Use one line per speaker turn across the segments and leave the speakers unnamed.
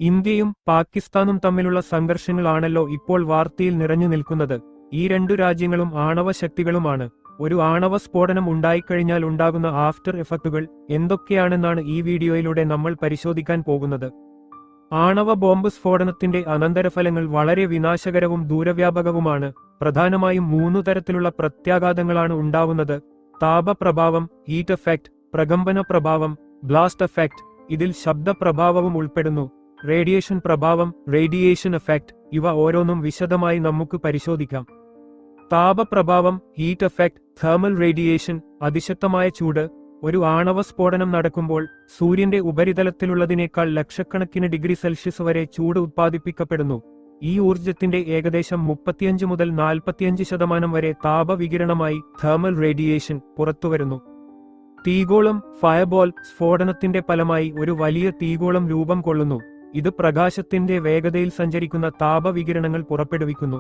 ഇന്ത്യയും പാകിസ്ഥാനും തമ്മിലുള്ള സംഘർഷങ്ങളാണല്ലോ ഇപ്പോൾ വാർത്തയിൽ നിറഞ്ഞു നിൽക്കുന്നത്. ഈ രണ്ടു രാജ്യങ്ങളും ആണവ ശക്തികളുമാണ്. ഒരു ആണവ സ്ഫോടനം ഉണ്ടായിക്കഴിഞ്ഞാൽ ഉണ്ടാകുന്ന ആഫ്റ്റർ എഫക്റ്റുകൾ എന്തൊക്കെയാണെന്നാണ് ഈ വീഡിയോയിലൂടെ നമ്മൾ പരിശോധിക്കാൻ പോകുന്നത്. ആണവ ബോംബ് സ്ഫോടനത്തിന്റെ അനന്തരഫലങ്ങൾ വളരെ വിനാശകരവും ദൂരവ്യാപകവുമാണ്. പ്രധാനമായും 3 തരത്തിലുള്ള പ്രത്യാഘാതങ്ങളാണ് ഉണ്ടാവുന്നത്: താപപ്രഭാവം, ഹീറ്റ് എഫക്റ്റ്; പ്രകമ്പന പ്രഭാവം, ബ്ലാസ്റ്റ് എഫക്റ്റ്. ഇതിൽ ശബ്ദപ്രഭാവവും ഉൾപ്പെടുന്നു. റേഡിയേഷൻ പ്രഭാവം, റേഡിയേഷൻ എഫക്റ്റ്. ഇവ ഓരോന്നും വിശദമായി നമുക്ക് പരിശോധിക്കാം. താപപ്രഭാവം, ഹീറ്റ് എഫക്റ്റ്, തേർമൽ റേഡിയേഷൻ. അതിശക്തമായ ചൂട്. ഒരു ആണവ സ്ഫോടനം നടക്കുമ്പോൾ സൂര്യന്റെ ഉപരിതലത്തിലുള്ളതിനേക്കാൾ ലക്ഷക്കണക്കിന് ഡിഗ്രി സെൽഷ്യസ് വരെ ചൂട് ഉത്പാദിപ്പിക്കപ്പെടുന്നു. ഈ ഊർജത്തിന്റെ ഏകദേശം 35 മുതൽ 45% വരെ താപവികിരണമായി തേർമൽ റേഡിയേഷൻ പുറത്തുവരുന്നു. തീഗോളം, ഫയർബോൾ. സ്ഫോടനത്തിന്റെ ഫലമായി ഒരു വലിയ തീഗോളം രൂപം കൊള്ളുന്നു. ഇത് പ്രകാശത്തിന്റെ വേഗതയിൽ സഞ്ചരിക്കുന്ന താപവികിരണങ്ങൾ പുറപ്പെടുവിക്കുന്നു.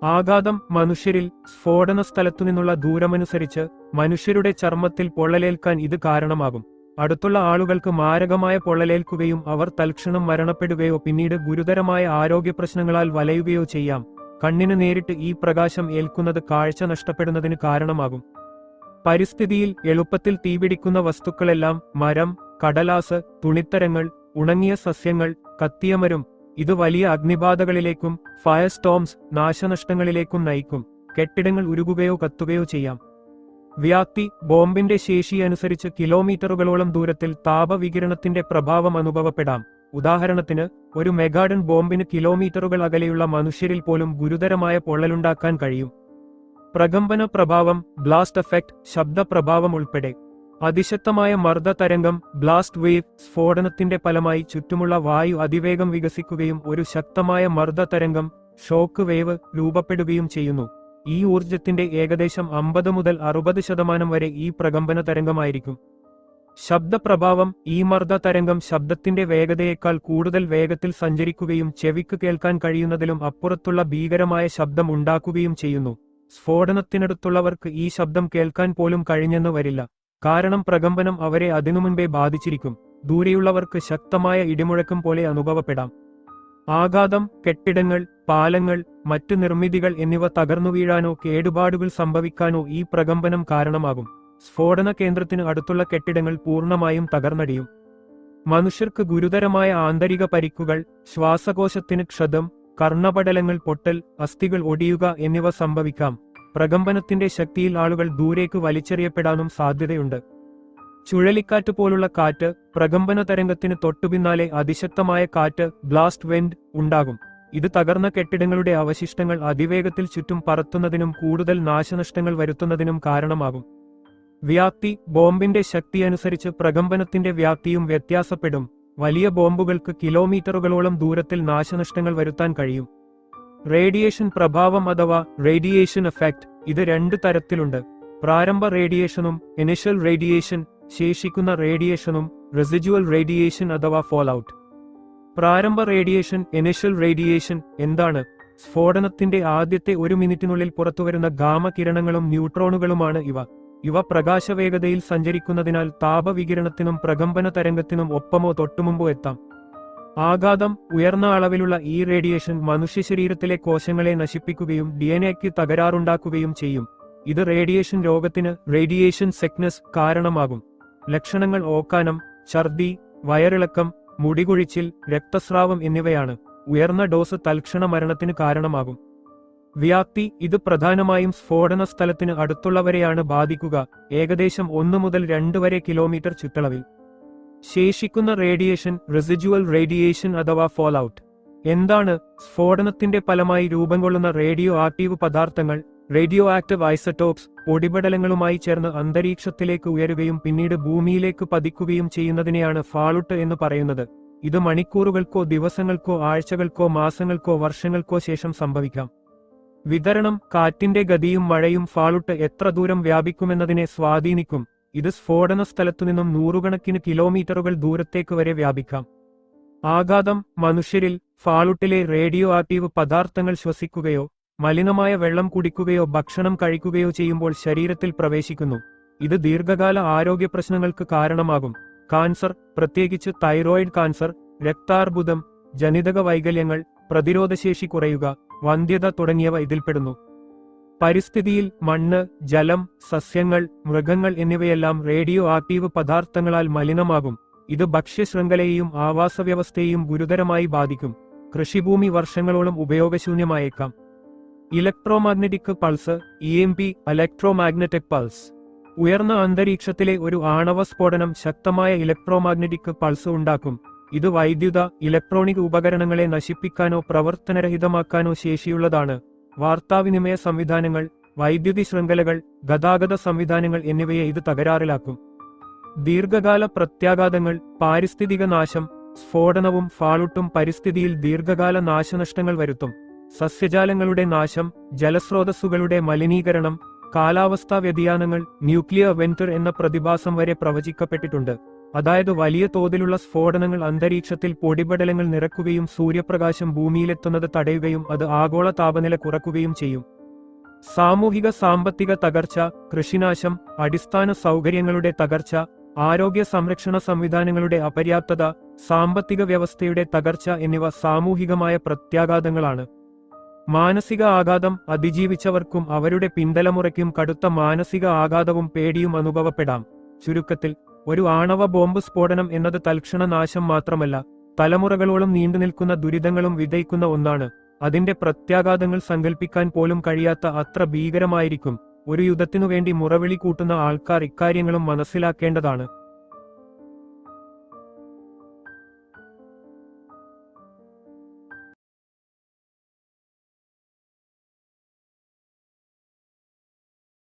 ആഘാതം മനുഷ്യരിൽ. സ്ഫോടന സ്ഥലത്തുനിന്നുള്ള ദൂരമനുസരിച്ച് മനുഷ്യരുടെ ചർമ്മത്തിൽ പൊള്ളലേൽക്കാൻ ഇത് കാരണമാകും. അടുത്തുള്ള ആളുകൾക്ക് മാരകമായ പൊള്ളലേൽക്കുകയും അവർ തൽക്ഷണം മരണപ്പെടുകയോ പിന്നീട് ഗുരുതരമായ ആരോഗ്യ പ്രശ്നങ്ങളാൽ വലയുകയോ ചെയ്യാം. കണ്ണിന് നേരിട്ട് ഈ പ്രകാശം ഏൽക്കുന്നത് കാഴ്ച നഷ്ടപ്പെടുന്നതിന് കാരണമാകും. പരിസ്ഥിതിയിൽ എളുപ്പത്തിൽ തീപിടിക്കുന്ന വസ്തുക്കളെല്ലാം മരം, കടലാസ്, തുണിത്തരങ്ങൾ, ഉണങ്ങിയ സസ്യങ്ങൾ, കത്തിയമരും. ഇത് വലിയ അഗ്നിബാധകളിലേക്കും ഫയർ സ്റ്റോംസ്, നാശനഷ്ടങ്ങളിലേക്കും നയിക്കും. കെട്ടിടങ്ങൾ ഉരുകുകയോ കത്തുകയോ ചെയ്യാം. വ്യാപ്തി. ബോംബിന്റെ ശേഷി അനുസരിച്ച് കിലോമീറ്ററുകളോളം ദൂരത്തിൽ താപവികിരണത്തിന്റെ പ്രഭാവം അനുഭവപ്പെടാം. ഉദാഹരണത്തിന്, ഒരു മെഗാടൺ ബോംബിന് കിലോമീറ്ററുകൾ അകലെയുള്ള മനുഷ്യരിൽ പോലും ഗുരുതരമായ പൊള്ളലുണ്ടാക്കാൻ കഴിയും. പ്രകമ്പന പ്രഭാവം, ബ്ലാസ്റ്റ് എഫക്റ്റ്. ശബ്ദപ്രഭാവം ഉൾപ്പെടെ. അതിശക്തമായ മർദ്ദ തരംഗം, ബ്ലാസ്റ്റ് വേവ്. സ്ഫോടനത്തിന്റെ ഫലമായി ചുറ്റുമുള്ള വായു അതിവേഗം വികസിക്കുകയും ഒരു ശക്തമായ മർദ്ദ തരംഗം, ഷോക്ക് വേവ്, രൂപപ്പെടുകയും ചെയ്യുന്നു. ഈ ഊർജത്തിന്റെ ഏകദേശം 50 മുതൽ 60% വരെ ഈ പ്രകമ്പന തരംഗമായിരിക്കും. ശബ്ദപ്രഭാവം. ഈ മർദ്ദ തരംഗം ശബ്ദത്തിന്റെ വേഗതയേക്കാൾ കൂടുതൽ വേഗത്തിൽ സഞ്ചരിക്കുകയും ചെവിക്ക് കേൾക്കാൻ കഴിയുന്നതിലും അപ്പുറത്തുള്ള ഭീകരമായ ശബ്ദം ഉണ്ടാക്കുകയും ചെയ്യുന്നു. സ്ഫോടനത്തിനടുത്തുള്ളവർക്ക് ഈ ശബ്ദം കേൾക്കാൻ പോലും കഴിഞ്ഞെന്ന് വരില്ല. കാരണം പ്രകമ്പനം അവരെ അതിനുമുൻപേ ബാധിച്ചിരിക്കും. ദൂരെയുള്ളവർക്ക് ശക്തമായ ഇടിമുഴക്കം പോലെ അനുഭവപ്പെടാം. ആഘാതം. കെട്ടിടങ്ങൾ, പാലങ്ങൾ, മറ്റു നിർമ്മിതികൾ എന്നിവ തകർന്നു വീഴാനോ കേടുപാടുകൾ സംഭവിക്കാനോ ഈ പ്രകമ്പനം കാരണമാകും. സ്ഫോടന കേന്ദ്രത്തിന് അടുത്തുള്ള കെട്ടിടങ്ങൾ പൂർണ്ണമായും തകർന്നടിയും. മനുഷ്യർക്ക് ഗുരുതരമായ ആന്തരിക പരിക്കുകൾ, ശ്വാസകോശത്തിന് ക്ഷതം, കർണപടലങ്ങൾ പൊട്ടൽ, അസ്ഥികൾ ഒടിയുക എന്നിവ സംഭവിക്കാം. പ്രകമ്പനത്തിന്റെ ശക്തിയിൽ ആളുകൾ ദൂരേക്ക് വലിച്ചെറിയപ്പെടാനും സാധ്യതയുണ്ട്. ചുഴലിക്കാറ്റ് പോലുള്ള കാറ്റ്. പ്രകമ്പന തരംഗത്തിന് തൊട്ടുപിന്നാലെ അതിശക്തമായ കാറ്റ്, ബ്ലാസ്റ്റ് വെൻഡ്, ഉണ്ടാകും. ഇത് തകർന്ന കെട്ടിടങ്ങളുടെ അവശിഷ്ടങ്ങൾ അതിവേഗത്തിൽ ചുറ്റും പറത്തുന്നതിനും കൂടുതൽ നാശനഷ്ടങ്ങൾ വരുത്തുന്നതിനും കാരണമാകും. വ്യാപ്തി. ബോംബിന്റെ ശക്തി അനുസരിച്ച് പ്രകമ്പനത്തിന്റെ വ്യാപ്തിയും വ്യത്യാസപ്പെടും. വലിയ ബോംബുകൾക്ക് കിലോമീറ്ററുകളോളം ദൂരത്തിൽ നാശനഷ്ടങ്ങൾ വരുത്താൻ കഴിയും. റേഡിയേഷൻ പ്രഭാവം അഥവാ റേഡിയേഷൻ എഫക്റ്റ്. ഇത് 2 തരത്തിലുണ്ട്: പ്രാരംഭ റേഡിയേഷനും ഇനിഷ്യൽ റേഡിയേഷൻ. ശേഷിക്കുന്ന റേഡിയേഷനും റെസിഡ്യുവൽ റേഡിയേഷൻ അഥവാ ഫോൾഔട്ട്. പ്രാരംഭ റേഡിയേഷൻ, ഇനിഷ്യൽ റേഡിയേഷൻ എന്താണ്? സ്ഫോടനത്തിന്റെ ആദ്യത്തെ 1 മിനിറ്റിനുള്ളിൽ പുറത്തുവരുന്ന ഗാമ കിരണങ്ങളും ന്യൂട്രോണുകളുമാണ് ഇവ. ഇവ പ്രകാശവേഗതയിൽ സഞ്ചരിക്കുന്നതിനാൽ താപവികിരണത്തിനും പ്രകമ്പന തരംഗത്തിനും ഒപ്പമോ തൊട്ടുമുമ്പോ എത്താം. ആഘാതം. ഉയർന്ന അളവിലുള്ള ഈ റേഡിയേഷൻ മനുഷ്യശരീരത്തിലെ കോശങ്ങളെ നശിപ്പിക്കുകയും DNA-ക്ക് തകരാറുണ്ടാക്കുകയും ചെയ്യും. ഇത് റേഡിയേഷൻ രോഗത്തിന്, റേഡിയേഷൻ സിക്നസ്, കാരണമാകും. ലക്ഷണങ്ങൾ ഓക്കാനം, ഛർദി, വയറിളക്കം, മുടികൊഴിച്ചിൽ, രക്തസ്രാവം എന്നിവയാണ്. ഉയർന്ന ഡോസ് തൽക്ഷണ മരണത്തിന് കാരണമാകും. വ്യാപ്തി. ഇത് പ്രധാനമായും സ്ഫോടന സ്ഥലത്തിന് അടുത്തുള്ളവരെയാണ് ബാധിക്കുക, ഏകദേശം 1 മുതൽ 2 വരെ കിലോമീറ്റർ ചുറ്റളവിൽ. ശേഷിക്കുന്ന റേഡിയേഷൻ, റെസിഡ്യുവൽ റേഡിയേഷൻ അഥവാ ഫോൾഔട്ട്. എന്താണ്? സ്ഫോടനത്തിന്റെ ഫലമായി രൂപം കൊള്ളുന്ന റേഡിയോ ആക്റ്റീവ് പദാർത്ഥങ്ങൾ, റേഡിയോ ആക്റ്റീവ് ഐസോടോപ്സ്, പൊടിപടലങ്ങളുമായി ചേർന്ന് അന്തരീക്ഷത്തിലേക്ക് ഉയരുകയും പിന്നീട് ഭൂമിയിലേക്ക് പതിക്കുകയും ചെയ്യുന്നതിനെയാണ് ഫാളുട്ട് എന്ന് പറയുന്നത്. ഇത് മണിക്കൂറുകൾക്കോ ദിവസങ്ങൾക്കോ ആഴ്ചകൾക്കോ മാസങ്ങൾക്കോ വർഷങ്ങൾക്കോ ശേഷം സംഭവിക്കാം. വിതരണം. കാറ്റിന്റെ ഗതിയും മഴയും ഫാളുട്ട് എത്ര ദൂരം വ്യാപിക്കുമെന്നതിനെ സ്വാധീനിക്കും. ഇത് സ്ഫോടന സ്ഥലത്തുനിന്നും നൂറുകണക്കിന് കിലോമീറ്ററുകൾ ദൂരത്തേക്ക് വരെ വ്യാപിക്കാം. ആഘാതം. മനുഷ്യരിൽ ഫാളുട്ടിലെ റേഡിയോ ആക്റ്റീവ് പദാർത്ഥങ്ങൾ ശ്വസിക്കുകയോ മലിനമായ വെള്ളം കുടിക്കുകയോ ഭക്ഷണം കഴിക്കുകയോ ചെയ്യുമ്പോൾ ശരീരത്തിൽ പ്രവേശിക്കുന്നു. ഇത് ദീർഘകാല ആരോഗ്യ പ്രശ്നങ്ങൾക്ക് കാരണമാകും. കാൻസർ, പ്രത്യേകിച്ച് തൈറോയിഡ് കാൻസർ, രക്താർബുദം, ജനിതക വൈകല്യങ്ങൾ, പ്രതിരോധശേഷി കുറയുക, വന്ധ്യത തുടങ്ങിയവ ഇതിൽപ്പെടുന്നു. പരിസ്ഥിതിയിൽ മണ്ണ്, ജലം, സസ്യങ്ങൾ, മൃഗങ്ങൾ എന്നിവയെല്ലാം റേഡിയോ ആക്റ്റീവ് പദാർത്ഥങ്ങളാൽ മലിനമാകും. ഇത് ഭക്ഷ്യശൃംഖലയെയും ആവാസവ്യവസ്ഥയെയും ഗുരുതരമായി ബാധിക്കും. കൃഷിഭൂമി വർഷങ്ങളോളം ഉപയോഗശൂന്യമായേക്കാം. Electromagnetic pulse EMP electromagnetic pulse. ഉയർന്ന അന്തരീക്ഷത്തിലെ ഒരു ആണവ സ്ഫോടനം ശക്തമായ ഇലക്ട്രോമാഗ്നറ്റിക് പൾസ് ഉണ്ടാക്കും. ഇത് വൈദ്യുത, ഇലക്ട്രോണിക് ഉപകരണങ്ങളെ നശിപ്പിക്കാനോ പ്രവർത്തനരഹിതമാക്കാനോ ശേഷിയുള്ളതാണ്. വാർത്താവിനിമയ സംവിധാനങ്ങൾ, വൈദ്യുതി ശൃംഖലകൾ, ഗതാഗത സംവിധാനങ്ങൾ എന്നിവയെ ഇത് തകരാറിലാക്കും. ദീർഘകാല പ്രത്യാഘാതങ്ങൾ, പാരിസ്ഥിതിക നാശം. സ്ഫോടനവും ഫാളുട്ടും പരിസ്ഥിതിയിൽ ദീർഘകാല നാശനഷ്ടങ്ങൾ വരുത്തും. സസ്യജാലങ്ങളുടെ നാശം, ജലസ്രോതസ്സുകളുടെ മലിനീകരണം, കാലാവസ്ഥാ വ്യതിയാനങ്ങൾ. ന്യൂക്ലിയർ വെന്റർ എന്ന പ്രതിഭാസം വരെ പ്രവചിക്കപ്പെട്ടിട്ടുണ്ട്. അതായത് വലിയ തോതിലുള്ള സ്ഫോടനങ്ങൾ അന്തരീക്ഷത്തിൽ പൊടിപടലങ്ങൾ നിറക്കുകയും സൂര്യപ്രകാശം ഭൂമിയിലെത്തുന്നത് തടയുകയും അത് ആഗോള താപനില കുറയ്ക്കുകയും ചെയ്യും. സാമൂഹിക സാമ്പത്തിക തകർച്ച, കൃഷിനാശം, അടിസ്ഥാന സൗകര്യങ്ങളുടെ തകർച്ച, ആരോഗ്യ സംരക്ഷണ സംവിധാനങ്ങളുടെ അപര്യാപ്തത, സാമ്പത്തിക വ്യവസ്ഥയുടെ തകർച്ച എന്നിവ സാമൂഹികമായ പ്രത്യാഘാതങ്ങളാണ്. മാനസിക ആഘാതം. അതിജീവിച്ചവർക്കും അവരുടെ പിന്തലമുറയ്ക്കും കടുത്ത മാനസിക ആഘാതവും പേടിയും അനുഭവപ്പെടാം. ചുരുക്കത്തിൽ, ഒരു ആണവ ബോംബ് സ്ഫോടനം എന്നത് തൽക്ഷണ നാശം മാത്രമല്ല, തലമുറകളോളം നീണ്ടുനിൽക്കുന്ന ദുരിതങ്ങളും വിതയ്ക്കുന്ന ഒന്നാണ്. അതിന്റെ പ്രത്യാഘാതങ്ങൾ സങ്കല്പിക്കാൻ പോലും കഴിയാത്ത അത്ര ഭീകരമായിരിക്കും. ഒരു യുദ്ധത്തിനുവേണ്ടി മുറവിളി കൂട്ടുന്ന ആൾക്കാർ ഇക്കാര്യങ്ങളും മനസ്സിലാക്കേണ്ടതാണ്.